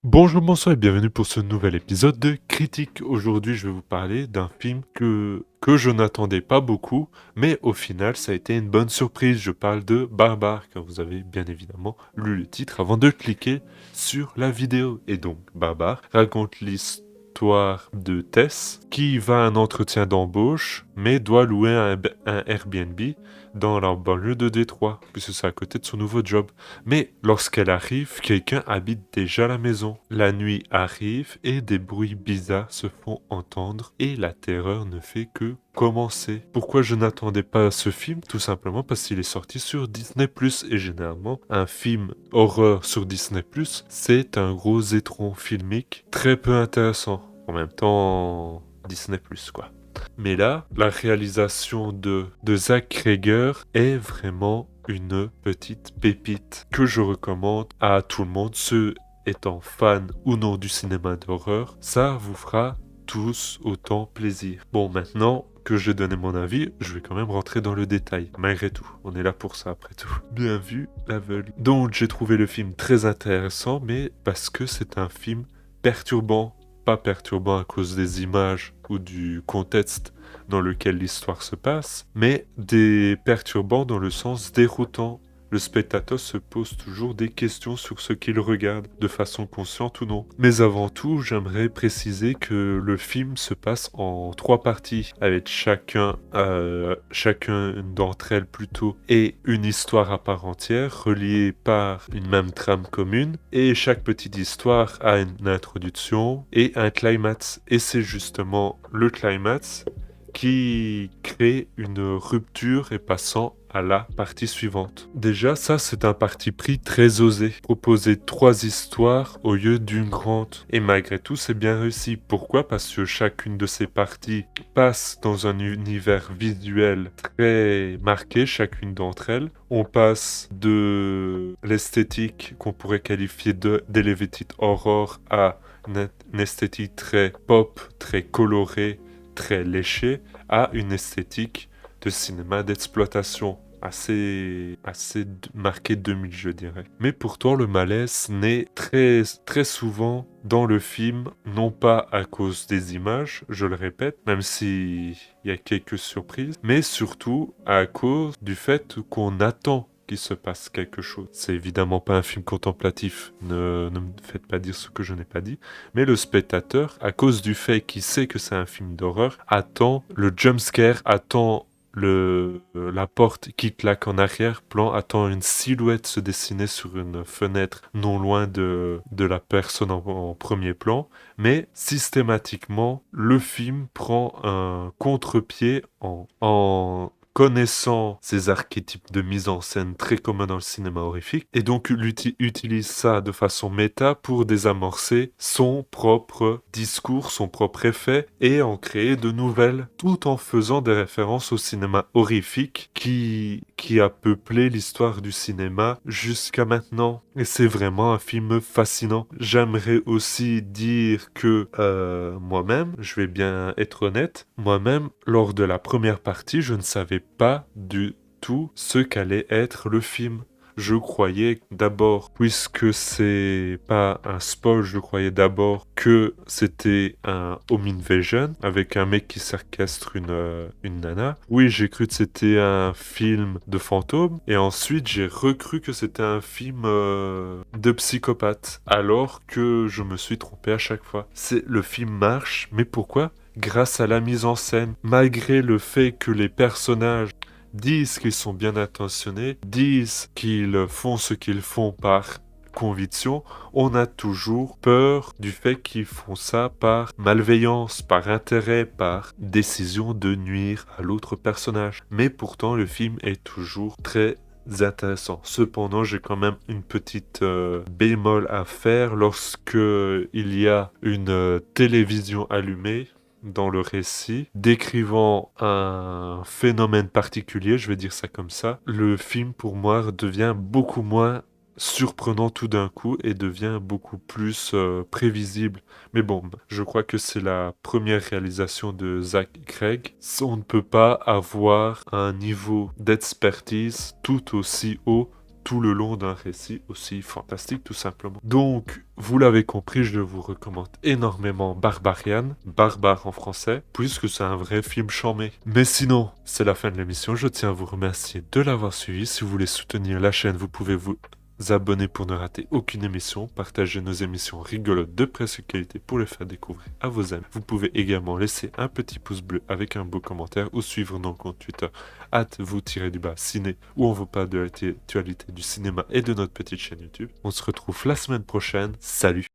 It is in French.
Bonjour, bonsoir et bienvenue pour ce nouvel épisode de Critique. Aujourd'hui, je vais vous parler d'un film que je n'attendais pas beaucoup, mais au final, ça a été une bonne surprise. Je parle de Barbare, car vous avez bien évidemment lu le titre avant de cliquer sur la vidéo. Et donc, Barbare raconte l'histoire de Tess qui va à un entretien d'embauche, mais doit louer un Airbnb dans la banlieue de Détroit, puisque c'est à côté de son nouveau job. Mais lorsqu'elle arrive, quelqu'un habite déjà la maison. La nuit arrive et des bruits bizarres se font entendre et la terreur ne fait que commencer. Pourquoi je n'attendais pas ce film? Tout simplement parce qu'il est sorti sur Disney+, et généralement, un film horreur sur Disney+, c'est un gros étron filmique très peu intéressant. En même temps, Disney+, quoi. Mais là, la réalisation de Zach Cregger est vraiment une petite pépite que je recommande à tout le monde, ceux étant fans ou non du cinéma d'horreur. Ça vous fera tous autant plaisir. Bon, maintenant que j'ai donné mon avis, je vais quand même rentrer dans le détail, malgré tout. On est là pour ça, après tout. Bien vu, l'aveugle. Donc, j'ai trouvé le film très intéressant, mais parce que c'est un film perturbant. Pas perturbant à cause des images ou du contexte dans lequel l'histoire se passe, mais des perturbants dans le sens déroutant. Le spectateur se pose toujours des questions sur ce qu'il regarde, de façon consciente ou non. Mais avant tout, j'aimerais préciser que le film se passe en 3 parties, avec chacun d'entre elles plutôt, et une histoire à part entière, reliée par une même trame commune, et chaque petite histoire a une introduction et un climax. Et c'est justement le climax qui crée une rupture et passant à la partie suivante. Déjà, ça, c'est un parti pris très osé. Proposer 3 histoires au lieu d'une grande. Et malgré tout, c'est bien réussi. Pourquoi? Parce que chacune de ces parties passe dans un univers visuel très marqué, chacune d'entre elles. On passe de l'esthétique qu'on pourrait qualifier d'elevated horror à une esthétique très pop, très colorée, très léché, à une esthétique de cinéma d'exploitation assez marquée 2000, je dirais. Mais pourtant, le malaise naît très souvent dans le film, non pas à cause des images, je le répète, même s'il y a quelques surprises, mais surtout à cause du fait qu'on attend qu'il se passe quelque chose. C'est évidemment pas un film contemplatif, ne me faites pas dire ce que je n'ai pas dit, mais le spectateur, à cause du fait qu'il sait que c'est un film d'horreur, attend le jumpscare, attend la porte qui claque en arrière-plan, attend une silhouette se dessiner sur une fenêtre non loin de la personne en premier plan, mais systématiquement, le film prend un contre-pied en connaissant ces archétypes de mise en scène très communs dans le cinéma horrifique, et donc utilise ça de façon méta pour désamorcer son propre discours, son propre effet, et en créer de nouvelles, tout en faisant des références au cinéma horrifique qui a peuplé l'histoire du cinéma jusqu'à maintenant. Et c'est vraiment un film fascinant. J'aimerais aussi dire que moi-même, je vais bien être honnête, moi-même, lors de la première partie, je ne savais pas du tout ce qu'allait être le film. Je croyais d'abord, puisque c'est pas un spoil, je croyais d'abord que c'était un home invasion avec un mec qui séquestre une nana. Oui, j'ai cru que c'était un film de fantôme et ensuite j'ai recru que c'était un film de psychopathe, alors que je me suis trompé à chaque fois. Le film marche, mais pourquoi? Grâce à la mise en scène, malgré le fait que les personnages disent qu'ils sont bien intentionnés, disent qu'ils font ce qu'ils font par conviction, on a toujours peur du fait qu'ils font ça par malveillance, par intérêt, par décision de nuire à l'autre personnage. Mais pourtant, le film est toujours très intéressant. Cependant, j'ai quand même une petite bémol à faire lorsque il y a une télévision allumée dans le récit, décrivant un phénomène particulier, je vais dire ça comme ça. Le film, pour moi, devient beaucoup moins surprenant tout d'un coup et devient beaucoup plus prévisible. Mais bon, je crois que c'est la première réalisation de Zach Cregg. On ne peut pas avoir un niveau d'expertise tout aussi haut tout le long d'un récit aussi fantastique tout simplement. Donc, vous l'avez compris, je vous recommande énormément Barbarian, Barbare en français, puisque c'est un vrai film charmé. Mais sinon, c'est la fin de l'émission, je tiens à vous remercier de l'avoir suivi. Si vous voulez soutenir la chaîne, vous pouvez vous abonner pour ne rater aucune émission, partager nos émissions rigolotes de presque qualité pour les faire découvrir à vos amis. Vous pouvez également laisser un petit pouce bleu avec un beau commentaire ou suivre nos comptes Twitter @vous-ciné où on vous parle de l'actualité du cinéma et de notre petite chaîne YouTube. On se retrouve la semaine prochaine. Salut!